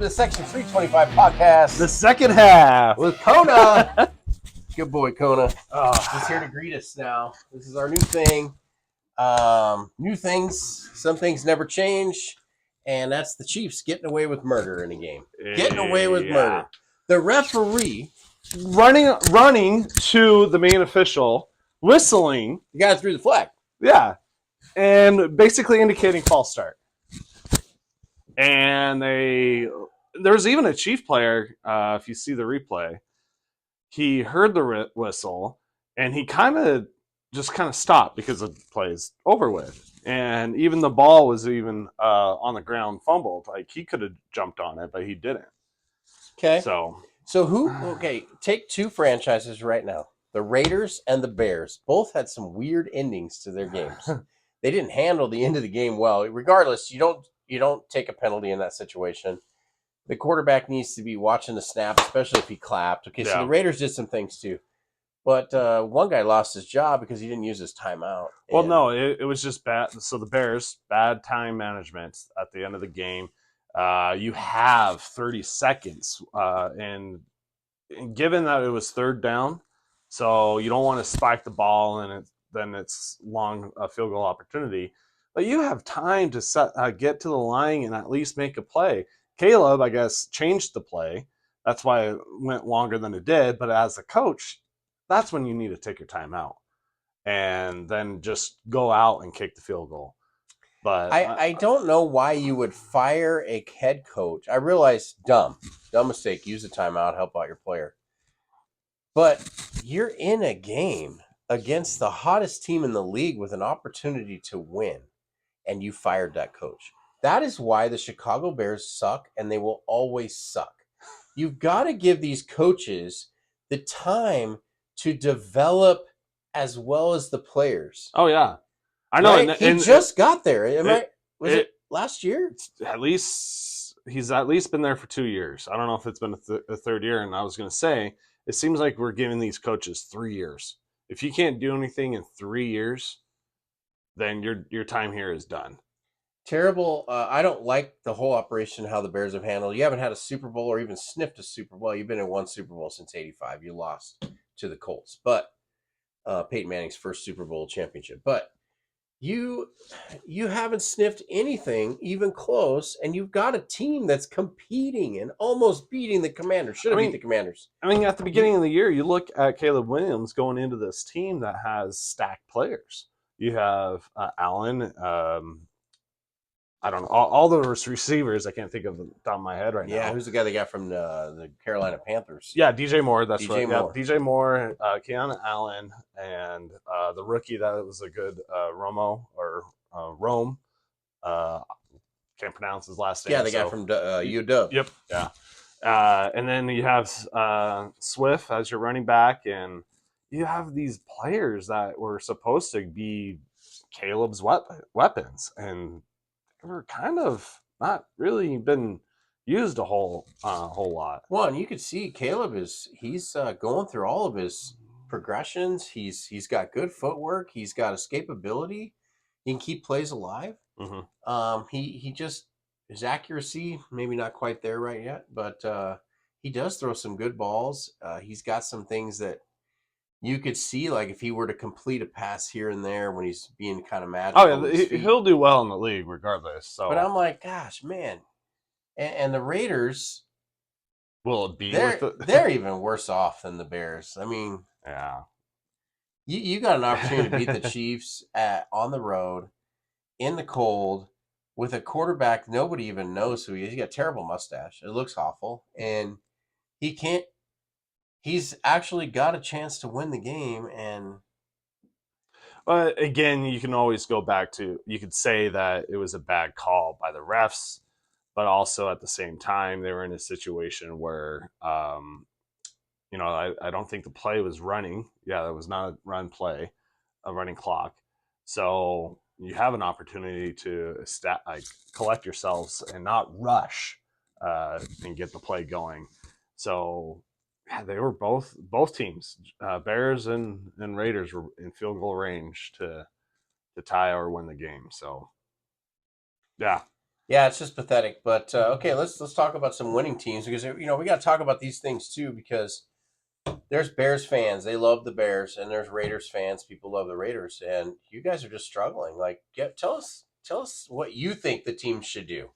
to the Section 325 podcast. The second half with Kona. Good boy, Kona. He's here to greet us now. This is our new thing. New things. Some things never change. And that's the Chiefs getting away with murder in a game. Getting away with murder. The referee running to the main official, whistling. The guy threw the flag. Yeah. And basically indicating false start. And there's even a Chief player, if you see the replay, he heard the whistle and he kind of stopped because the play is over with. And even the ball was even on the ground fumbled. Like, he could have jumped on it, but he didn't. Okay. So who? Okay, take two franchises right now. The Raiders and the Bears both had some weird endings to their games. They didn't handle the end of the game well. Regardless, you don't take a penalty in that situation. The quarterback needs to be watching the snap, especially if he clapped. Okay, so the Raiders did some things too. But one guy lost his job because he didn't use his timeout. Well, no, it was just bad. So the Bears, bad time management at the end of the game. You have 30 seconds. And given that it was third down, so you don't want to spike the ball and then it's long field goal opportunity. But you have time to get to the line and at least make a play. Caleb, I guess, changed the play. That's why it went longer than it did. But as a coach, that's when you need to take your time out and then just go out and kick the field goal. But I don't know why you would fire a head coach. I realize dumb mistake. Use the timeout, help out your player. But you're in a game against the hottest team in the league with an opportunity to win, and you fired that coach. That is why the Chicago Bears suck, and they will always suck. You've got to give these coaches the time to develop as well as the players. Oh, yeah. I know. Right? He just got there. Was it last year? He's at least been there for 2 years. I don't know if it's been a third year. And I was going to say, it seems like we're giving these coaches 3 years. If you can't do anything in 3 years, then your time here is done. Terrible. I don't like the whole operation, how the Bears have handled. You haven't had a Super Bowl or even sniffed a Super Bowl. You've been in one Super Bowl since '85. You lost to the Colts, but Peyton Manning's first Super Bowl championship. But you haven't sniffed anything even close, and you've got a team that's competing and almost beating the Commanders. Should have beat the Commanders. I mean, at the beginning of the year, you look at Caleb Williams going into this team that has stacked players. You have Allen. I don't know, all those receivers. I can't think of the top of my head right now. Yeah, who's the guy they got from the Carolina Panthers? Yeah, DJ Moore. That's right. Moore. Yeah, DJ Moore, Keanu Allen, and the rookie that was a good Rome. Can't pronounce his last name. Yeah, the guy from UW. Yep. Yeah. And then you have Swift as your running back, and you have these players that were supposed to be Caleb's weapons, and were kind of not really been used a whole lot. Well, and you could see Caleb he's going through all of his progressions. He's got good footwork. He's got escapability. He can keep plays alive. Mm-hmm. He just, his accuracy maybe not quite there right yet, but he does throw some good balls. He's got some things that you could see, like if he were to complete a pass here and there when he's being kind of mad. Oh, yeah, he'll do well in the league regardless. So, but I'm like, gosh, man, and the Raiders, will it be? They're even worse off than the Bears. I mean, yeah, you got an opportunity to beat the Chiefs on the road in the cold with a quarterback nobody even knows who he is. He got a terrible mustache. It looks awful, and he can't. He's actually got a chance to win the game, and again, you can always go back to, you could say that it was a bad call by the refs, but also at the same time, they were in a situation where, I don't think the play was running. Yeah, that was not a run play, a running clock. So you have an opportunity to collect yourselves and not rush and get the play going. So, yeah, they were both teams, Bears and Raiders, were in field goal range to tie or win the game. So, yeah. Yeah, it's just pathetic. But okay, let's talk about some winning teams because we got to talk about these things too because there's Bears fans, they love the Bears, and there's Raiders fans, people love the Raiders, and you guys are just struggling. Like, tell us what you think the team should do.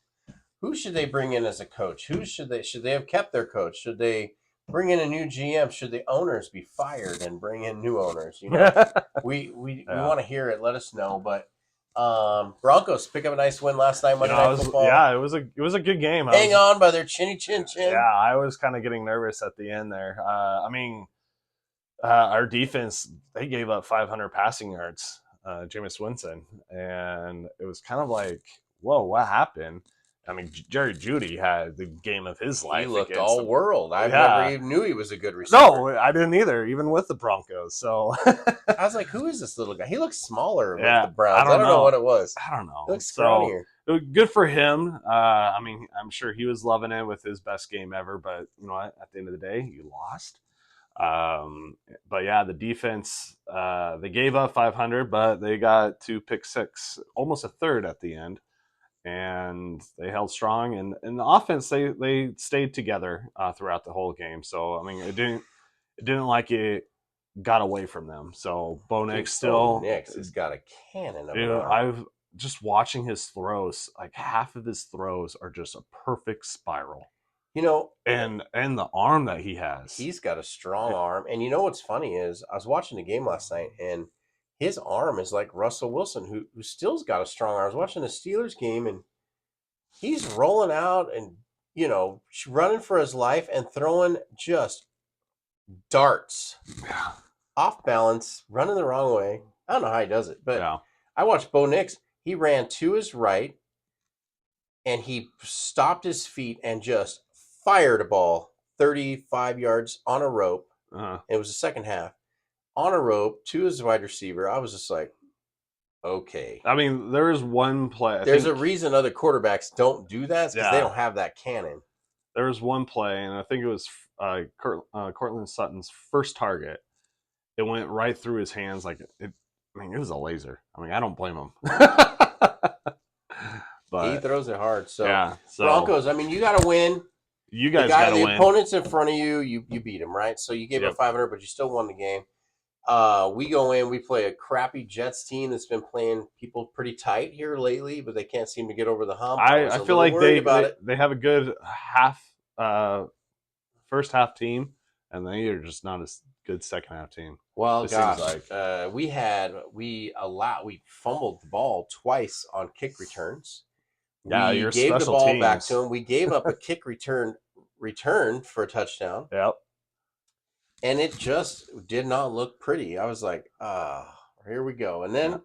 Who should they bring in as a coach? Who should they have kept their coach? Should they bring in a new GM? Should the owners be fired and bring in new owners? We Yeah. want to hear it. Let us know. But Broncos pick up a nice win last night, You know, Monday Night Football. it was a good game. Hang on by their chinny chin Yeah, chin. I was kind of getting nervous at the end there. Our defense, they gave up 500 passing yards, Jameis Winston, and it was kind of like, whoa, what happened? I mean, Jerry Judy had the game of his He life looked against all them. world. I've never Yeah, even knew he was a good receiver. no, I didn't either, even with the Broncos. So, I was like, who is this little guy? He looks smaller with yeah, the I Browns. I don't don't know know. what it was. I don't He know. looks So, scrawnier. it was good for him. I mean, I'm sure he was loving it with his best game ever, but you know what? At the end of the day, you lost. But yeah, the defense, they gave up 500, but they got two pick six, almost a third at the end, and they held strong. And in the offense, they stayed together throughout the whole game. So I mean, it didn't like it got away from them. So Bo Dude, Nix Bo still, Nix has got a cannon of an dude, arm. I've just watching his throws. Like half of his throws are just a perfect spiral, You know, and the arm that he has. he's got a strong arm. And you know what's funny is I was watching the game last night, and his arm is like Russell Wilson, who still's got a strong arm. I was watching the Steelers game, and he's rolling out and running for his life and throwing just darts Yeah, off balance, running the wrong way. I don't know how he does it, but yeah. I watched Bo Nix. He ran to his right and he stopped his feet and just fired a ball 35 yards on a rope. Uh-huh. It was the second half on a rope to his wide receiver. I was just like, okay. I mean, there is one play. I There's a think, reason other quarterbacks don't do that because they yeah, don't have that cannon. there was one play, and I think it was Cortland Sutton's first target. It went right through his hands, like it. I mean, it was a laser. I mean, I don't blame him. He But throws it hard. So yeah, so Broncos, I mean, you got to win. you The guys got guy, to the win. opponent's in front of you. You beat him, right? So you gave up Yep. 500, but you still won the game. We go in, we play a crappy Jets team that's been playing people pretty tight here lately, but they can't seem to get over the hump. I was I a feel little like worried about it. they have a good half first half team, and they are just not a good second half team. Well, It seems gosh, like we fumbled the ball twice on kick returns. yeah, We your gave the special ball back to teams. him. We gave up a kick return for a touchdown, Yep. and it just did not look pretty. I was like, here we go. And Yeah. then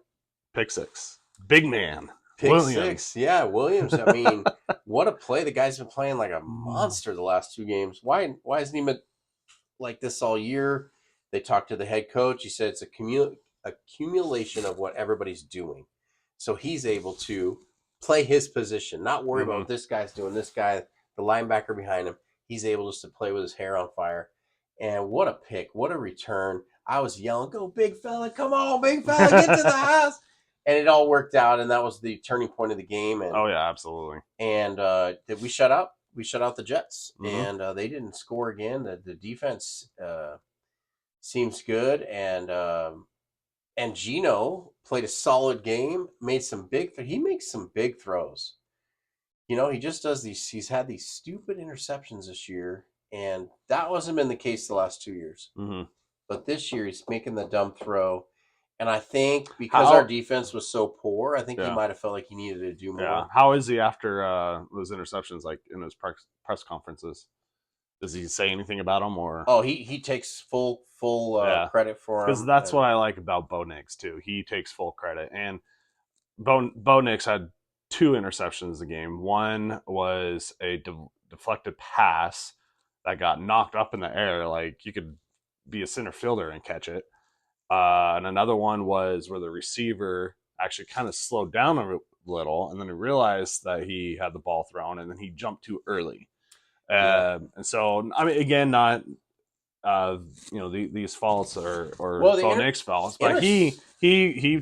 Pick six. Big man. pick Williams. six. Yeah, Williams. I mean, what a play. The guy's been playing like a monster the last two games. Why hasn't he been like this all year? They talked to the head coach. He said it's accumulation of what everybody's doing. So he's able to play his position, not worry about Mm-hmm. what this guy's doing. This guy, the linebacker behind him, he's able just to play with his hair on fire. And what a pick. What a return. I was yelling, go big fella. Come on, big fella, get to the house. And it all worked out, and that was the turning point of the game. And Oh yeah, absolutely. we shut out the Jets, Mm-hmm. and they didn't score again. The defense seems good, and Gino played a solid game. Made some he makes some big throws. He just does these. He's had these stupid interceptions this year, and that wasn't been the case the last 2 years. Mm-hmm. But this year he's making the dumb throw. And I think because our How? defense was so poor, I think he Yeah. might have felt like he needed to do more. Yeah. How is he after those interceptions? Like in his press conferences, does he say anything about them or? Oh, he takes full Yeah. credit for him. Because that's what I like about Bo Nix too. He takes full credit, and Bo Nix had two interceptions the game. One was a deflected pass that got knocked up in the air, like you could be a center fielder and catch it. And another one was where the receiver actually kind of slowed down a little, and then he realized that he had the ball thrown, and then he jumped too early. Yeah. And so, I mean, again, not these faults or Well, Bo Nick's faults, but he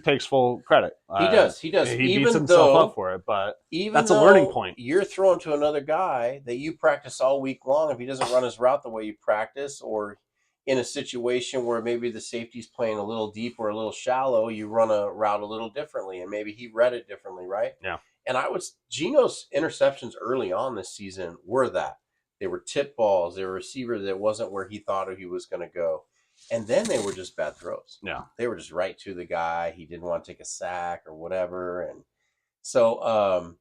takes full credit. He does. He does. He beats himself up for it, but even that's a learning though point. you're thrown to another guy that you practice all week long, if he doesn't run his route the way you practice, or in a situation where maybe the safety's playing a little deep or a little shallow, you run a route a little differently, and maybe he read it differently, right? Yeah. And Geno's interceptions early on this season were that. They were tip balls. They were a receiver that wasn't where he thought he was going to go. And then they were just bad throws. Yeah. They were just right to the guy. He didn't want to take a sack or whatever. And so,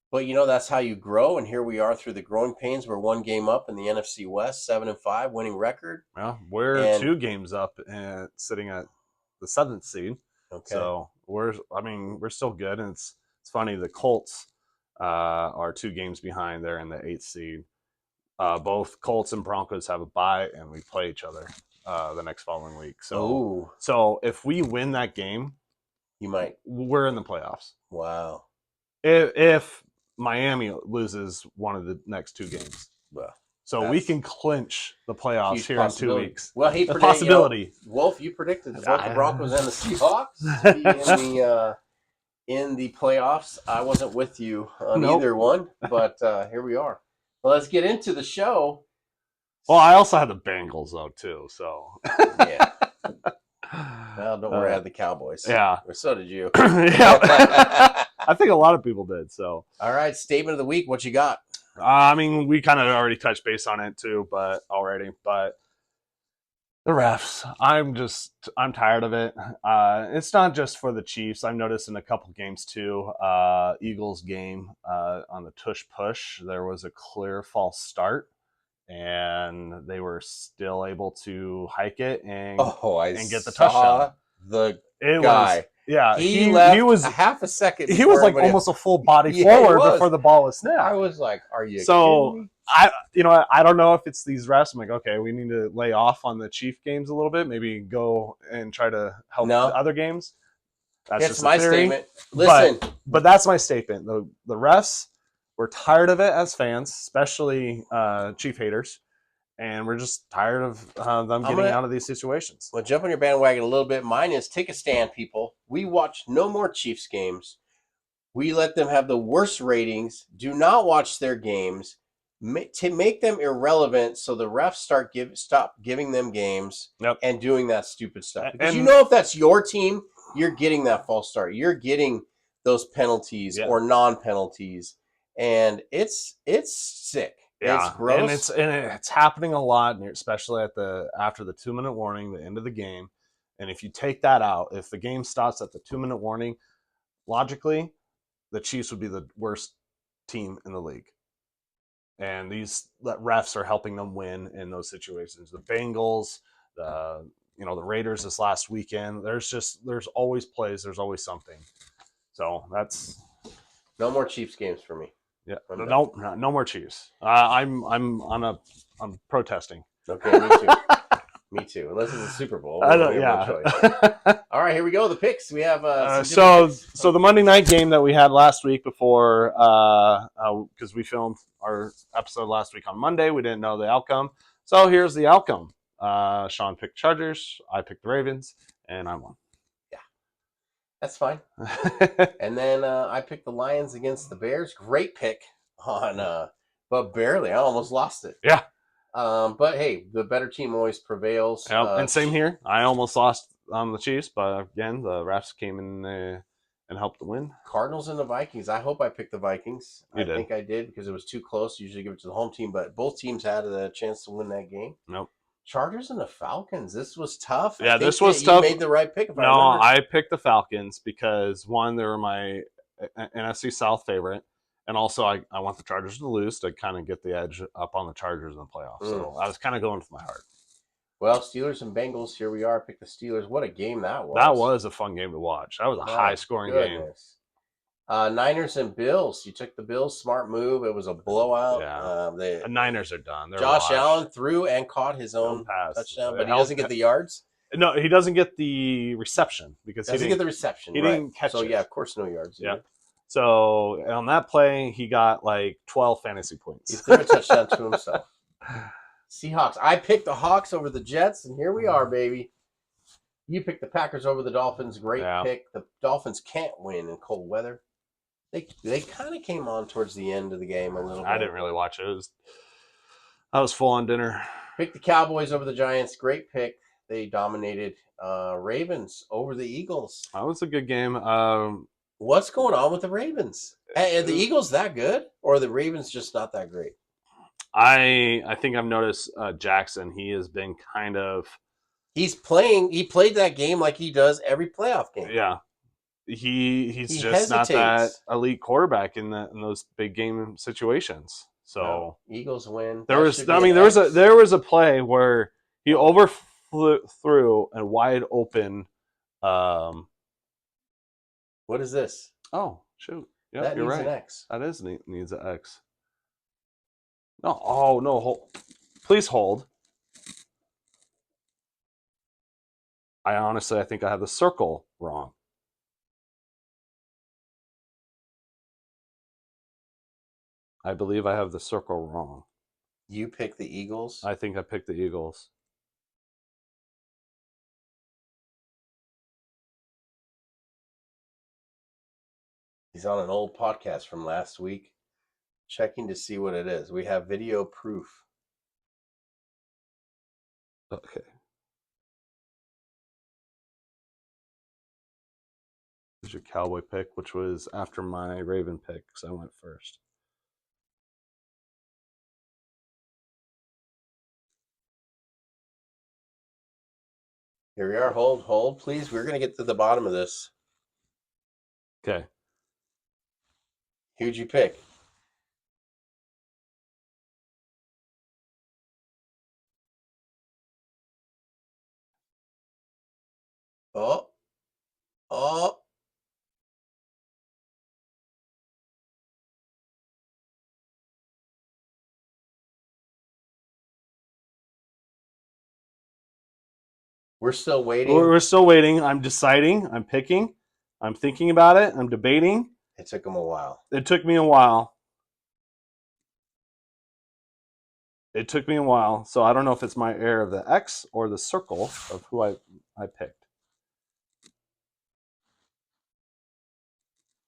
but that's how you grow. And here we are through the growing pains. We're one game up in the NFC West, 7-5, winning record. Well, we're 2 games up and sitting at the 7th seed. Okay. So we're still good. And it's funny. The Colts are 2 games behind. They're in the 8th seed. Both Colts and Broncos have a bye, and we play each other the next following week. So if we win that game, we're in the playoffs. Wow. If Miami loses one of the next 2 games. Well, so we can clinch the playoffs here in 2 weeks. Well, possibility. Wolf, you predicted both the Broncos and the Seahawks to be in the playoffs. I wasn't with you on either one, but here we are. Well, let's get into the show. Well, I also had the Bengals, though, too. So yeah. Well, don't worry, I had the Cowboys. Yeah. Or so did you. Yeah. I think a lot of people did. So. All right, statement of the week. What you got? We kind of already touched base on it too, but the refs. I'm tired of it. It's not just for the Chiefs. I've noticed in a couple games too. Eagles game on the tush push, there was a clear false start, and they were still able to hike it and get the touchdown. The guy. Yeah, he was a half a second. He was like almost a full body forward before the ball was snapped. I was like, "Are you?" kidding me? I don't know if it's these refs. I'm like, okay, we need to lay off on the Chief games a little bit. Maybe go and try to help the other games. That's my statement. Listen, but that's my statement. The refs, we're tired of it as fans, especially Chief haters. And we're just tired of them getting out of these situations. Well, jump on your bandwagon a little bit. Mine is take a stand, people. We watch no more Chiefs games. We let them have the worst ratings. Do not watch their games. To make them irrelevant so the refs stop giving them games and doing that stupid stuff. Because if that's your team, you're getting that false start. You're getting those penalties or non-penalties. And it's sick. Yeah, it's gross. And it's happening a lot, especially after the 2-minute warning, the end of the game. And if you take that out, if the game stops at the 2-minute warning, logically, the Chiefs would be the worst team in the league. And these refs are helping them win in those situations. The Bengals, the Raiders this last weekend. There's always plays. There's always something. So that's no more Chiefs games for me. Yeah, no more Chiefs. I'm protesting. Okay, me too. Me too. Unless it's a Super Bowl. No choice. All right, here we go. The picks. We have so the Monday night game that we had last week before because we filmed our episode last week on Monday. We didn't know the outcome. So here's the outcome. Sean picked Chargers. I picked the Ravens, and I won. That's fine. And then I picked the Lions against the Bears. Great pick but barely. I almost lost it. Yeah. But hey, the better team always prevails. And same here. I almost lost on the Chiefs, but again, the refs came in and helped the win. Cardinals and the Vikings. I hope I picked the Vikings. I think I did because it was too close. Usually give it to the home team, but both teams had a chance to win that game. Nope. Chargers and the Falcons. This was tough. Yeah, this was tough. You made the right pick. I picked the Falcons because, one, they were my NFC South favorite, and also I want the Chargers to lose to kind of get the edge up on the Chargers in the playoffs. So I was kind of going with my heart. Well, Steelers and Bengals, here we are. I picked the Steelers. What a game that was. That was a fun game to watch. That was a high-scoring game. Niners and Bills. You took the Bills. Smart move. It was a blowout. Yeah. The Niners are done. Josh Allen threw and caught his own touchdown, but he doesn't get the yards? No, he doesn't get the reception because he doesn't get the reception. He didn't catch it. So, yeah, of course, no yards. Yeah. So, on that play, he got like 12 fantasy points. He threw a touchdown to himself. Seahawks. I picked the Hawks over the Jets, and here we are, baby. You picked the Packers over the Dolphins. Great pick. The Dolphins can't win in cold weather. They kind of came on towards the end of the game a little bit. I didn't really watch it. I was full on dinner. Picked the Cowboys over the Giants. Great pick. They dominated. Ravens over the Eagles. That was a good game. What's going on with the Ravens? Are the Eagles that good, or are the Ravens just not that great? I think I've noticed Jackson. He has been kind of. He played that game like he does every playoff game. Yeah, he's just not that elite quarterback in those big game situations. So Eagles win. There was a play where he overthrew a wide open. What is this? Oh shoot! Yeah, that you're needs right. An X. That needs an X. No, oh no! Please hold. I think I have the circle wrong. I believe I have the circle wrong. You picked the Eagles? I think I picked the Eagles. He's on an old podcast from last week, checking to see what it is. We have video proof. Okay. Here's your Cowboy pick, which was after my Raven pick, because I went first. Here we are. Hold, please. We're going to get to the bottom of this. Okay. Who'd you pick? Oh. We're still waiting. We're still waiting. I'm deciding. I'm picking. I'm thinking about it. I'm debating. It took him a while. It took me a while. So I don't know if it's my error of the X or the circle of who I picked.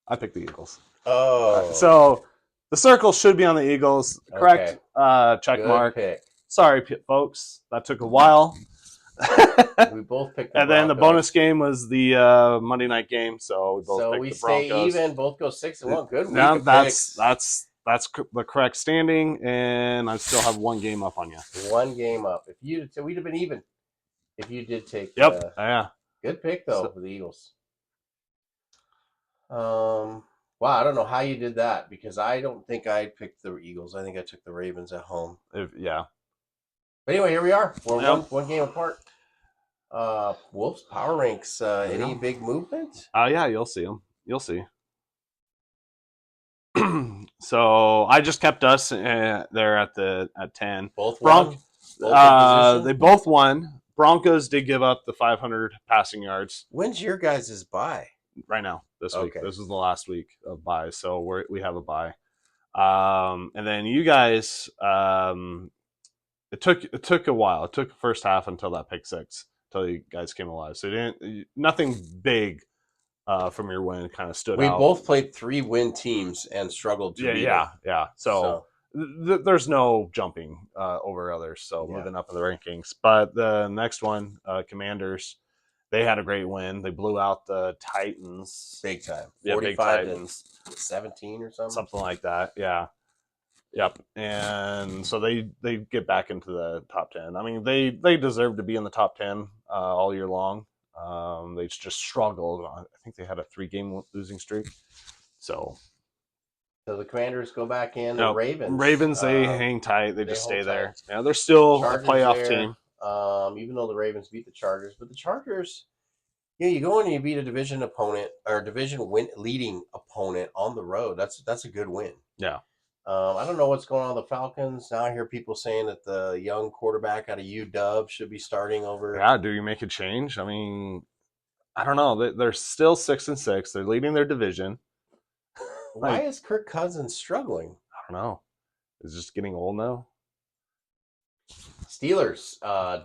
I picked the Eagles. Oh. So the circle should be on the Eagles. Correct. Okay. Check Good mark. Pick. Sorry, folks. That took a while. We both picked the And then the bonus game was the Monday night game, so we both picked the Broncos. Stay even. Both go 6-1. Good week of picks. That's the correct standing, and I still have one game up on you. One game up. We'd have been even if you did take. Yep. Yeah. Good pick though for the Eagles. Wow, I don't know how you did that because I don't think I picked the Eagles. I think I took the Ravens at home. Yeah. But anyway, here we are. We're one game apart. Wolves power ranks. Any big movement? Yeah, you'll see them. You'll see. So I just kept us there at 10. Both won. They both won. Broncos did give up the 500 passing yards. When's your guys' bye? Right now, this week. This is the last week of bye, so we have a bye. And then you guys, it took a while. It took the first half until that pick six, until you guys came alive. So nothing big from your win kind of stood out. We both played 3-win teams and struggled to beat them. Yeah. So there's no jumping over others. So moving up in the rankings. But the next one, Commanders, they had a great win. They blew out the Titans. Big time. 45-17 or something. Something like that. Yeah. Yep. And so they get back into the top 10. I mean, they deserve to be in the top 10 all year long. They just struggled. I think they had a 3-game losing streak. So the Commanders go back in. The Ravens, they hang tight. They just stay there. Yeah, they're still a playoff team. Even though the Ravens beat the Chargers, but the Chargers, you go in and you beat a division opponent or division leading opponent on the road. That's a good win. Yeah. I don't know what's going on with the Falcons. Now I hear people saying that the young quarterback out of UW should be starting over. Yeah, do you make a change? I mean, I don't know. They're still 6-6. They're leading their division. Why is Kirk Cousins struggling? I don't know. Is he just getting old now? Steelers,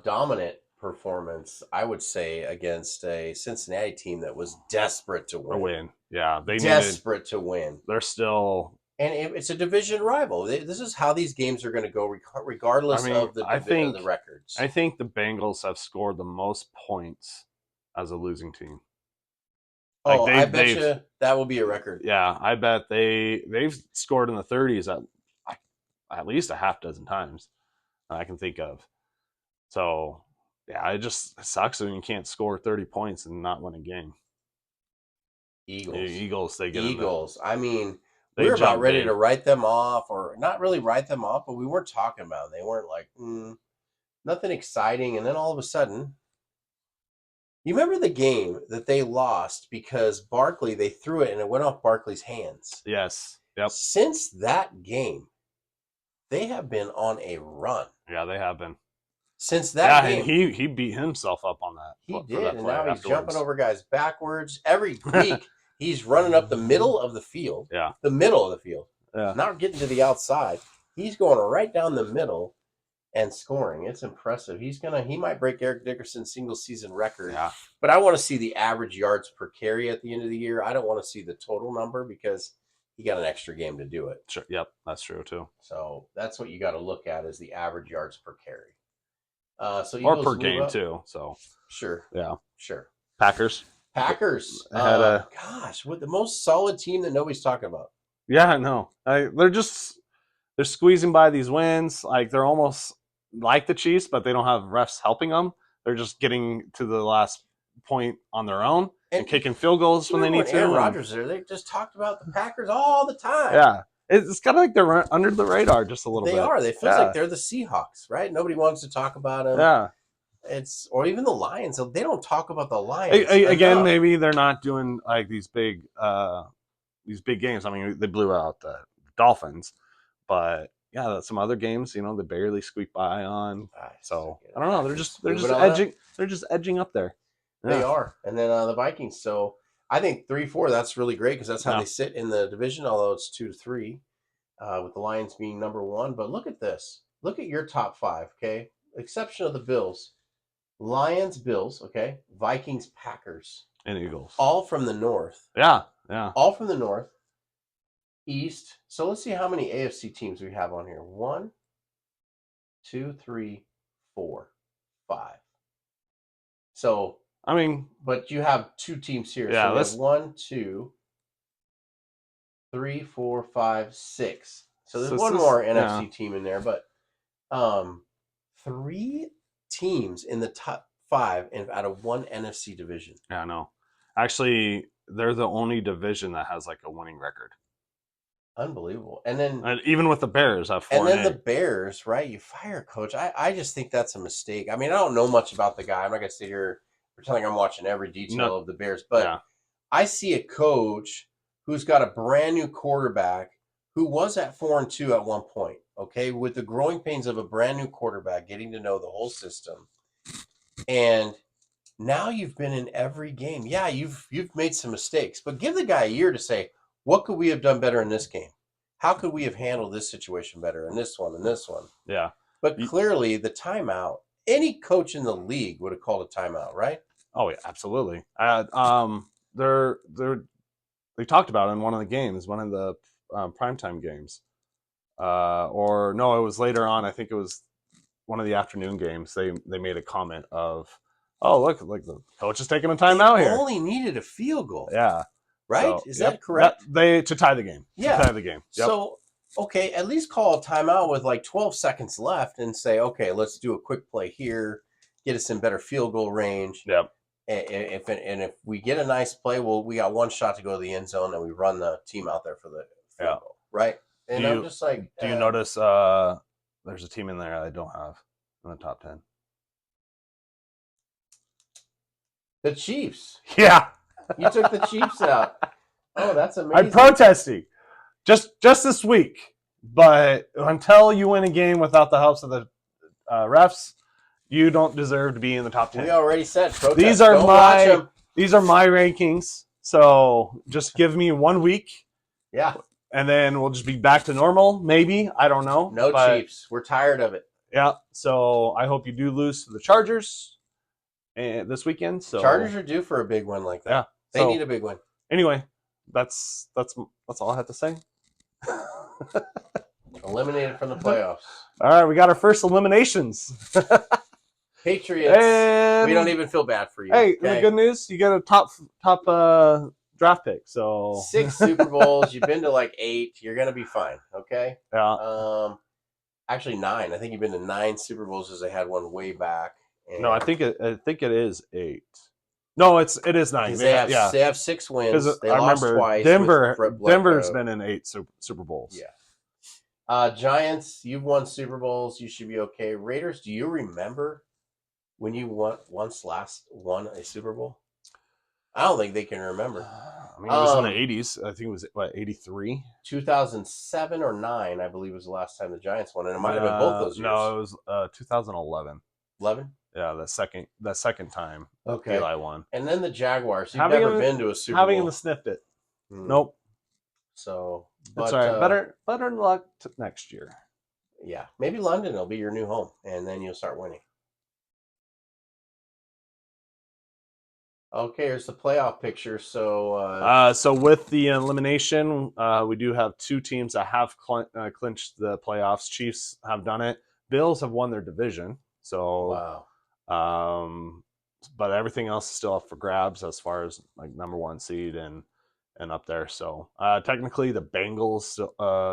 dominant performance, I would say, against a Cincinnati team that was desperate to A win. win. Yeah, they needed. Desperate to win. They're still. And it's a division rival. This is how these games are going to go, regardless of the records. I think the Bengals have scored the most points as a losing team. Like I bet you that will be a record. Yeah, I bet they've scored in the 30s at least a half dozen times I can think of. So yeah, it sucks when you can't score 30 points and not win a game. Eagles, they get Eagles. I mean, we were about ready to write them off, or not really write them off, but we weren't talking about them. They weren't like nothing exciting, and then all of a sudden. You remember the game that they lost because Barkley, they threw it and it went off Barkley's hands? Yes. Yep. Since that game, they have been on a run. Yeah, they have been. Since that game. And he beat himself up on that. He did, and now he's jumping over guys backwards. Every week, he's running up the middle of the field. Yeah. The middle of the field. Yeah. Not getting to the outside. He's going right down the middle and scoring. It's impressive. He might break Eric Dickerson's single season record. Yeah. But I want to see the average yards per carry at the end of the year. I don't want to see the total number because he got an extra game to do it. Sure. Yep, that's true too. So that's what you got to look at is the average yards per carry. Or per game too. So sure. Yeah. Sure. Packers. Gosh, what the most solid team that nobody's talking about. Yeah, I know. They're squeezing by these wins. Like they're almost like the Chiefs, but they don't have refs helping them. They're just getting to the last point on their own and kicking field goals when they need to. Aaron Rodgers there, they just talked about the Packers all the time. Yeah, it's kind of like they're under the radar just a little bit. They are. They feel like they're the Seahawks, right? Nobody wants to talk about them. Yeah, or even the Lions. They don't talk about the Lions again. Maybe they're not doing like these big games. I mean, they blew out the Dolphins. But yeah, some other games, they barely squeak by on. So I don't know. They're just edging. They're just edging up there. Yeah. They are. And then the Vikings. So I think 3-4. That's really great because that's how they sit in the division. Although it's 2-3, with the Lions being number 1. But look at this. Look at your top 5. Okay, exception of the Bills, Lions, Bills. Okay, Vikings, Packers, and Eagles. All from the north. Yeah. All from the north. East. So let's see how many AFC teams we have on here. 1, 2, 3, 4, 5. So I mean, but you have 2 teams here. Yeah, so let's 1, 2, 3, 4, 5, 6. So there's one more NFC team in there, but 3 teams in the top 5 out of 1 NFC division. Yeah, I know. Actually, they're the only division that has like a winning record. Unbelievable. And then even with the Bears, have 4 and then the Bears, right? You fire a coach. I just think that's a mistake. I mean, I don't know much about the guy. I'm not gonna sit here pretending I'm watching every detail of the Bears, but I see a coach who's got a brand new quarterback who was at 4-2 at one point. Okay, with the growing pains of a brand new quarterback, getting to know the whole system, and now you've been in every game. Yeah, you've made some mistakes, but give the guy a year to say, what could we have done better in this game? How could we have handled this situation better in this one and this one? Yeah. But clearly the timeout, any coach in the league would have called a timeout, right? Oh, yeah, absolutely. They talked about it in one of the games, one of the primetime games. Or no, it was later on. I think it was one of the afternoon games. They made a comment of, oh, look, the coach is taking a timeout here. They only needed a field goal. Yeah. Right? So, is that correct? To tie the game. Yeah. To tie the game. Yep. So, okay, at least call a timeout with like 12 seconds left and say, okay, let's do a quick play here, get us in better field goal range. Yep. If we get a nice play, we got one shot to go to the end zone and we run the team out there for the field goal. Right? And I'm just like... Do you notice there's a team in there I don't have in the top 10? The Chiefs. Yeah. You took the Chiefs out. Oh, that's amazing. I'm protesting just this week. But until you win a game without the help of the refs, you don't deserve to be in the top 10. We already said protest. These are my rankings. So just give me 1 week. Yeah. And then we'll just be back to normal, maybe. I don't know. No Chiefs. We're tired of it. Yeah. So I hope you do lose to the Chargers this weekend. So Chargers are due for a big one like that. Yeah. They need a big one. Anyway, that's all I have to say. Eliminated from the playoffs. All right, we got our first eliminations. Patriots. And we don't even feel bad for you. Hey, the good news, you get a top draft pick. So 6 Super Bowls. You've been to like 8. You're gonna be fine. Okay. Yeah. Actually 9. I think you've been to 9 Super Bowls because they had one way back. No, I think it is 8. No, it is 9. They have 6 wins. They I lost remember twice. Denver's been in 8 Super Bowls. Yeah. Giants, you've won Super Bowls. You should be okay. Raiders, do you remember when you last won a Super Bowl? I don't think they can remember. I mean, it was in the 80s. I think it was, 83? 2007 or 9, I believe, was the last time the Giants won. And it might have been both those years. No, it was 2011. 11? Yeah, that second time Eli won. And then the Jaguars. You've never been to a Super Bowl. Haven't even sniffed it. Nope. So, but, that's all right. Better luck next year. Yeah, maybe London will be your new home, and then you'll start winning. Okay, here's the playoff picture. So, so with the elimination, we do have 2 teams that have clinched the playoffs. Chiefs have done it. Bills have won their division. So, wow. But everything else is still up for grabs as far as like number 1 seed and up there. So technically, the Bengals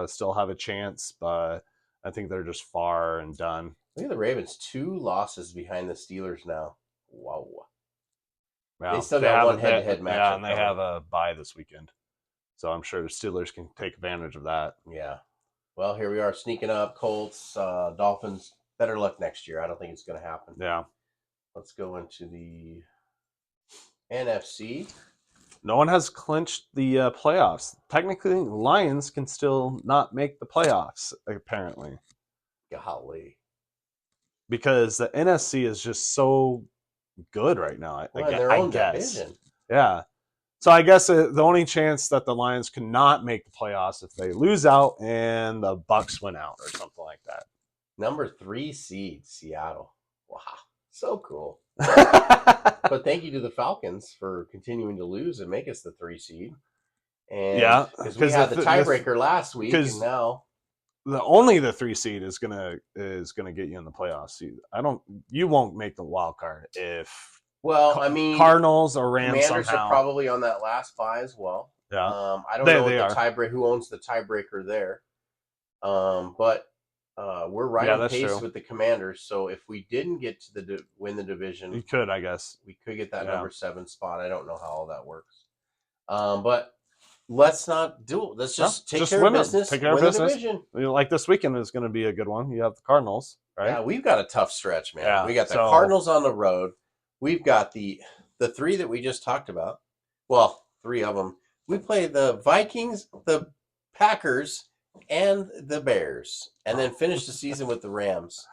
still have a chance, but I think they're just far and done. Look at the Ravens, 2 losses behind the Steelers now. Wow. Well, they still got one head-to-head match. Yeah, and they have a bye this weekend. So I'm sure the Steelers can take advantage of that. Yeah. Well, here we are sneaking up. Colts, Dolphins. Better luck next year. I don't think it's going to happen. Yeah. Let's go into the NFC. No one has clinched the playoffs. Technically, Lions can still not make the playoffs, apparently. Golly. Because the NFC is just so good right now. I guess. Division. Yeah. So I guess the only chance that the Lions cannot make the playoffs if they lose out and the Bucks win out or something like that. Number 3 seed, Seattle. Wow. So cool. But thank you to the Falcons for continuing to lose and make us the 3 seed. And because we had the tiebreaker last week, and now only the 3 seed is gonna get you in the playoffs. You won't make the wild card if Cardinals or Rams Commanders somehow are probably on that last bye as well. Yeah, I don't know who owns the tiebreaker there. But we're right on pace with the Commanders. So if we didn't get to win the division, you could, I guess, we could get that number 7 spot. I don't know how all that works. But let's not do it. Let's just take care of business. Take care of business. Like this weekend is going to be a good one. You have the Cardinals, right? Yeah, we've got a tough stretch, man. Yeah, we got the Cardinals on the road. We've got the 3 that we just talked about. Well, 3 of them. We play the Vikings, the Packers, and the Bears, and then finish the season with the Rams.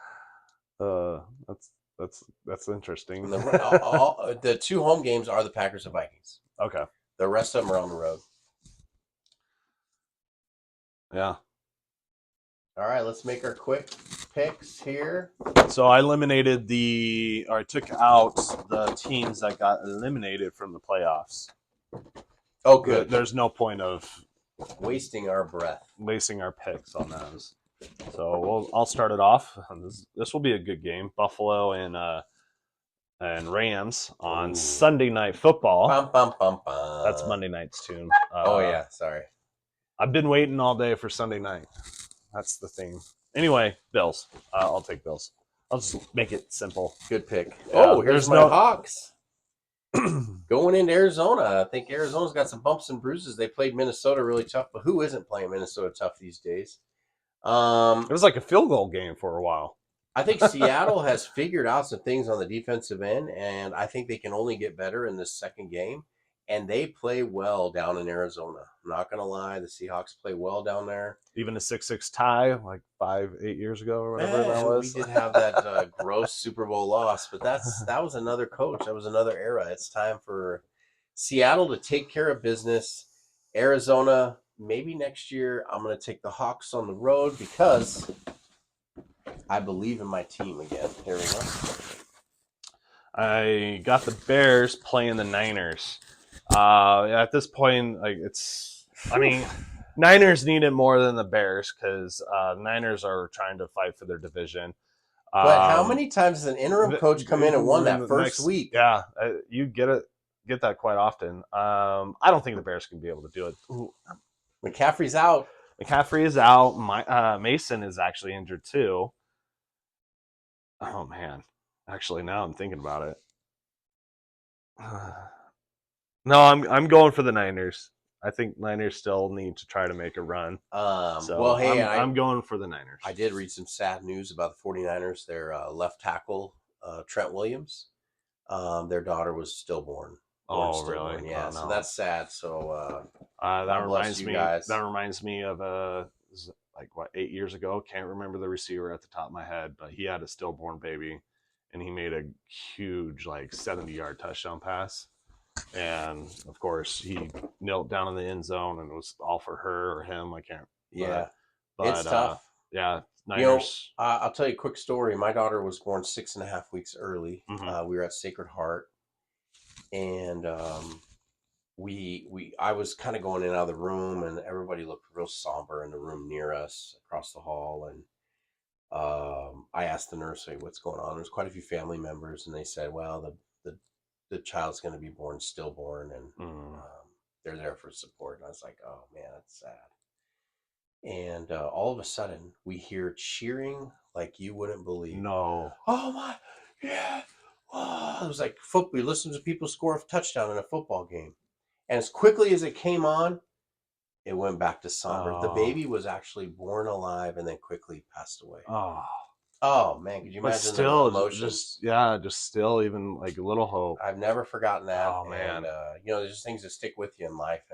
That's interesting. The 2 home games are the Packers and Vikings. Okay. The rest of them are on the road. Yeah. All right, let's make our quick picks here. So I took out the teams that got eliminated from the playoffs. Oh, good. There's no point of wasting our picks on those. So I'll start it off. This will be a good game. Buffalo and Rams on Sunday Night Football. Bum, bum, bum, bum. That's Monday night's tune. Sorry. I've been waiting all day for Sunday night. That's the theme. Anyway, Bills. I'll take Bills. I'll just make it simple. Good pick. Here's my Hawks. Going into Arizona. I think Arizona's got some bumps and bruises. They played Minnesota really tough, but who isn't playing Minnesota tough these days? It was like a field goal game for a while. I think Seattle has figured out some things on the defensive end, and I think they can only get better in this second game. And they play well down in Arizona. I'm not going to lie. The Seahawks play well down there. Even a 6-6 tie like 5-8 years ago or whatever that was. We did have that gross Super Bowl loss, but that was another coach. That was another era. It's time for Seattle to take care of business. Arizona, maybe next year, I'm going to take the Hawks on the road because I believe in my team again. Here we go. I got the Bears playing the Niners. At this point, like Niners need it more than the Bears because Niners are trying to fight for their division. But how many times has an interim coach come in and won in that the first week? Yeah, you get that quite often. I don't think the Bears can be able to do it. Ooh, McCaffrey's out. McCaffrey is out. Mason is actually injured too. Oh man, actually, now I'm thinking about it. No, I'm going for the Niners. I think Niners still need to try to make a run. So Well, hey, I'm going for the Niners. I did read some sad news about the 49ers. Their left tackle, Trent Williams, their daughter was stillborn. Oh, stillborn. really? Yeah, Oh, no. so that's sad. So that God bless reminds you me. guys. That reminds me of like what 8 years ago. Can't remember the receiver at the top of my head, but he had a stillborn baby, and he made a huge like 70-yard touchdown pass. And of course, he knelt down in the end zone, and it was all for her or him. I can't. Yeah, but it's tough. Yeah, Niners. Niners. I'll tell you a quick story. My daughter was born 6.5 weeks early. Mhm. We were at Sacred Heart, and I was kind of going in and out of the room, and everybody looked real somber in the room near us across the hall. And I asked the nurse, "Hey, what's going on?" There's quite a few family members, and they said, "Well, the child's going to be born stillborn, and they're there for support." And I was like, "Oh man, that's sad." And all of a sudden, we hear cheering like you wouldn't believe. No. Oh my, yeah! Oh, it was like football. We listened to people score a touchdown in a football game, and as quickly as it came on, it went back to somber. The baby was actually born alive and then quickly passed away. Oh. Oh man, could you But imagine still, the emotions? just still even like a little hope. I've never forgotten that. Oh man, And there's just things that stick with you in life,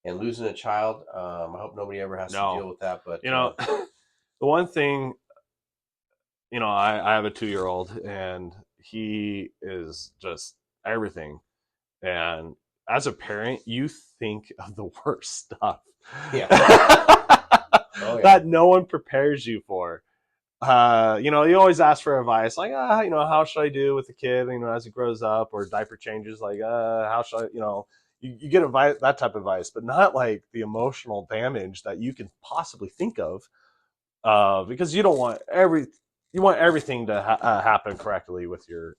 and losing a child. I hope nobody ever has to deal with that. But the one thing, I have a 2-year-old, and he is just everything. And as a parent, you think of the worst stuff. Yeah. That no one prepares you for. You always ask for advice, like, how should I do with the kid, as he grows up, or diaper changes, like, how should I, you get advice, that type of advice, but not like the emotional damage that you can possibly think of, because you don't want you want everything to happen correctly with your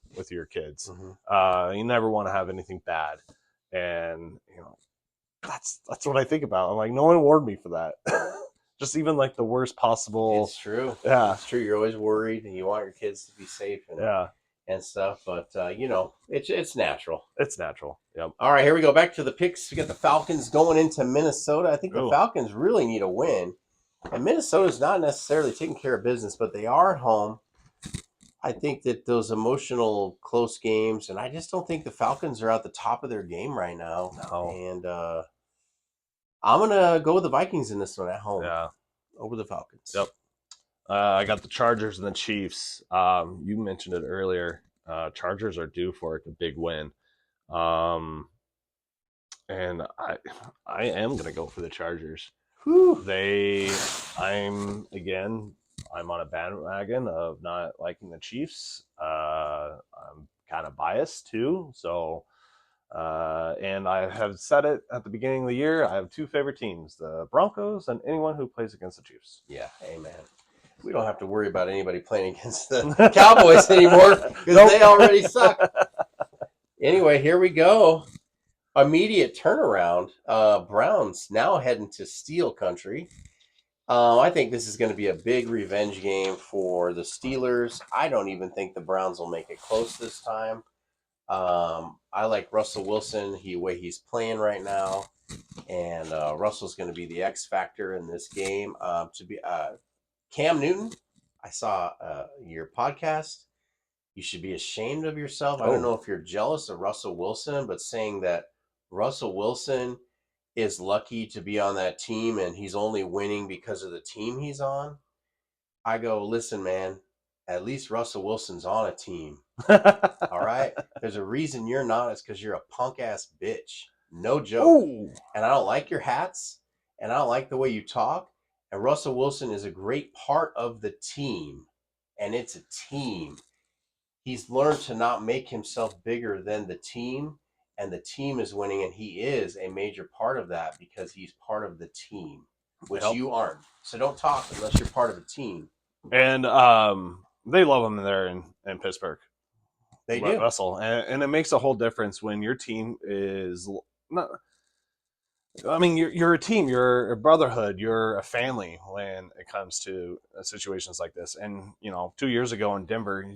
kids. Mm-hmm. You never want to have anything bad, and that's what I think about. I'm like, no one warned me for that. Just even like the worst possible. It's true. Yeah, it's true. You're always worried, and you want your kids to be safe and stuff. But it's natural. It's natural. Yep. All right, here we go. Back to the picks. We got the Falcons going into Minnesota. I think the Ooh. Falcons really need a win, and Minnesota's not necessarily taking care of business, but they are at home. I think that those emotional close games, and I just don't think the Falcons are at the top of their game right now. No. And I'm gonna go with the Vikings in this one at home. Yeah. Over the Falcons. Yep. I got the Chargers and the Chiefs. You mentioned it earlier. Chargers are due for a big win. And I am gonna go for the Chargers. Whew. I'm on a bandwagon of not liking the Chiefs. I'm kind of biased too, so and I have said it at the beginning of the year. I have two favorite teams: the Broncos and anyone who plays against the Chiefs. Yeah, amen. We don't have to worry about anybody playing against the Cowboys anymore because they already suck. Anyway, here we go. Immediate turnaround. Browns now heading to Steel Country. I think this is going to be a big revenge game for the Steelers. I don't even think the Browns will make it close this time. I like Russell Wilson, the way he's playing right now, and Russell's going to be the X factor in this game. Cam Newton, I saw your podcast. You should be ashamed of yourself. I don't know if you're jealous of Russell Wilson, but saying that Russell Wilson is lucky to be on that team and he's only winning because of the team he's on. I go, listen, man, at least Russell Wilson's on a team. All right? There's a reason you're not. It's because you're a punk ass bitch. No joke. Ooh. And I don't like your hats, and I don't like the way you talk. And Russell Wilson is a great part of the team. and it's a team. He's learned to not make himself bigger than the team, and the team is winning, and he is a major part of that because he's part of the team, which Yep. you aren't. So don't talk unless you're part of a team. And they love him there in Pittsburgh. They do. Russell, and it makes a whole difference when your team is not. I mean, you're a team, you're a brotherhood, you're a family when it comes to situations like this. And 2 years ago in Denver,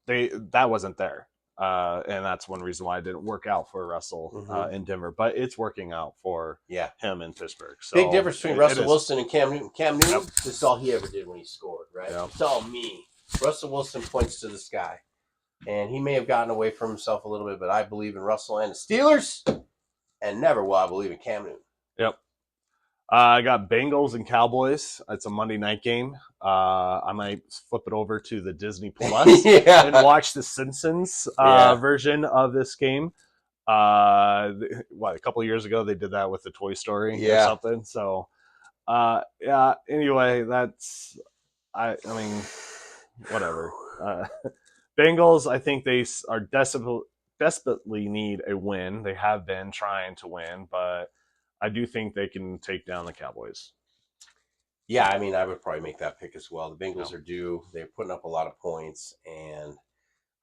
that wasn't there, and that's one reason why it didn't work out for Russell in Denver. But it's working out for him in Pittsburgh. So big difference between Russell Wilson and Cam Newton. Cam Newton, this is all he ever did when he scored, right? Yep. It's all me. Russell Wilson points to the sky, and he may have gotten away from himself a little bit, but I believe in Russell and the Steelers. And never will I believe in Cam Newton. Yep. I got Bengals and Cowboys. It's a Monday night game. I might flip it over to the Disney Plus and watch the Simpsons version of this game. A couple of years ago they did that with the Toy Story or something. So, Anyway, that's I mean, whatever. Bengals. I think they are desperately need a win. They have been trying to win, but I do think they can take down the Cowboys. Yeah, I mean, I would probably make that pick as well. The Bengals are due. They're putting up a lot of points, and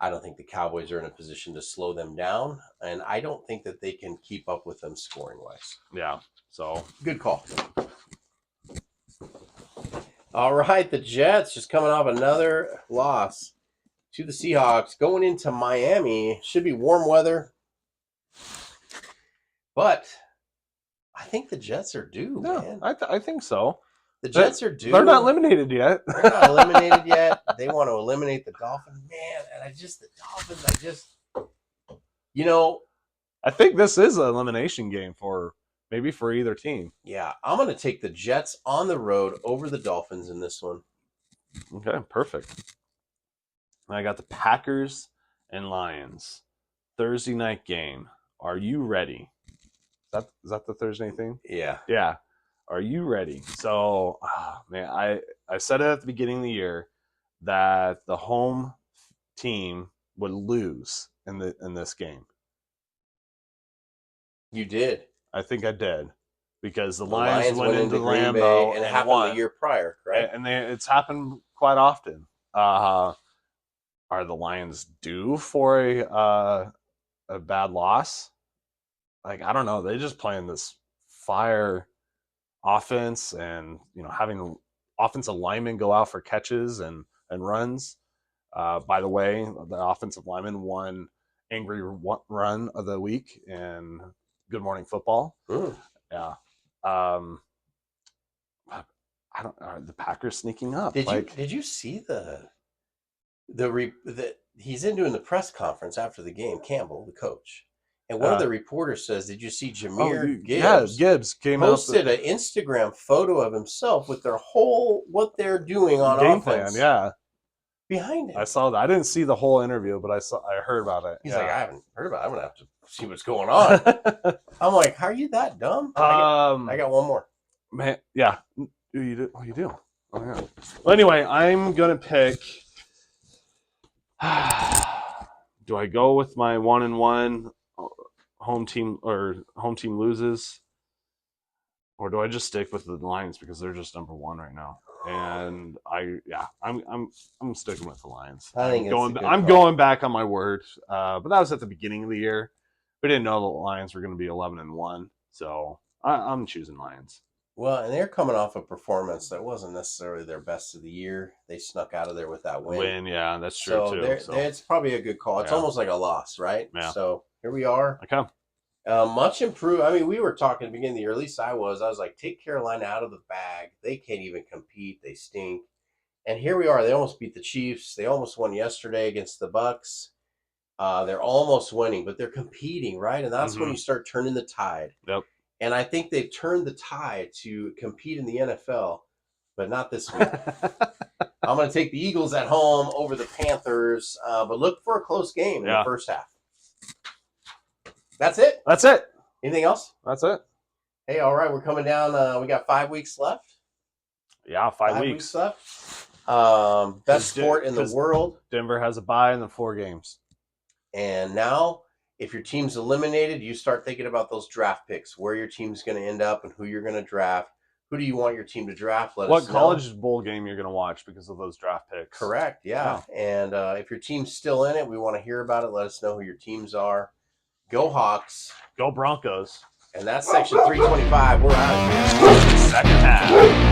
I don't think the Cowboys are in a position to slow them down, and I don't think that they can keep up with them scoring-wise. Yeah, so. Good call. All right, the Jets just coming off another loss to the Seahawks. Going into Miami, should be warm weather, but I think the Jets are due, man. I think so. The Jets are due. They're not eliminated yet. They're not eliminated yet. They want to eliminate the Dolphins. Man, and the Dolphins, I think this is an elimination game for either team. Yeah, I'm going to take the Jets on the road over the Dolphins in this one. Okay, perfect. I got the Packers and Lions. Thursday night game. Are you ready? Is that the Thursday thing? Yeah. Yeah. Are you ready? So, man, I said it at the beginning of the year that the home team would lose in this game. You did. I think I did. Because the Lions went into Green Lambeau Bay, and it happened won. the year prior, right? And it's happened quite often. Are the Lions due for a bad loss? Like, I don't know. They're just playing this fire offense, and having offensive linemen go out for catches and runs. By the way, the offensive lineman won Angry Run of the Week in Good Morning Football. Yeah. Are the Packers sneaking up? Did you see he's in doing the press conference after the game, Campbell, the coach. And one of the reporters says, did you see Jahmyr Gibbs? Yeah, Gibbs posted an Instagram photo of himself with what they're doing on game offense. Plan, yeah. Behind him. I saw that. I didn't see the whole interview, but I heard about it. He's like, I haven't heard about it. I'm going to have to see what's going on. I'm like, how are you that dumb? I got one more. Man, yeah. You do? Oh, you do? Oh, yeah. Well, anyway, I'm going to pick... Do I go with my 1-1 home team loses, or do I just stick with the Lions because they're just number one right now? And I'm sticking with the Lions. I'm going back on my word. But that was at the beginning of the year. We didn't know the Lions were going to be 11-1, so I'm choosing Lions. Well, and they're coming off a performance that wasn't necessarily their best of the year. They snuck out of there with that win. Yeah, that's true too. So it's probably a good call. It's almost like a loss, right? Yeah. So here we are. Okay. Much improved. I mean, we were talking at the beginning of the year, at least I was like, take Carolina out of the bag. They can't even compete. They stink. And here we are. They almost beat the Chiefs. They almost won yesterday against the Bucks. They're almost winning, but they're competing, right? And that's when you start turning the tide. Yep. And I think they've turned the tide to compete in the NFL, but not this week. I'm going to take the Eagles at home over the Panthers, but look for a close game in the first half. That's it. That's it. Anything else? That's it. Hey, all right. We're coming down. We got 5 weeks left. Yeah, 5 weeks. 5 weeks left. Best sport in the world. Denver has a bye in the 4 games. And now, if your team's eliminated, you start thinking about those draft picks, where your team's going to end up and who you're going to draft. Who do you want your team to draft? Let us know. What college bowl game you're going to watch because of those draft picks. Correct, yeah. Oh. And if your team's still in it, we want to hear about it. Let us know who your teams are. Go Hawks. Go Broncos. And that's section 325. We're out of here. Second half.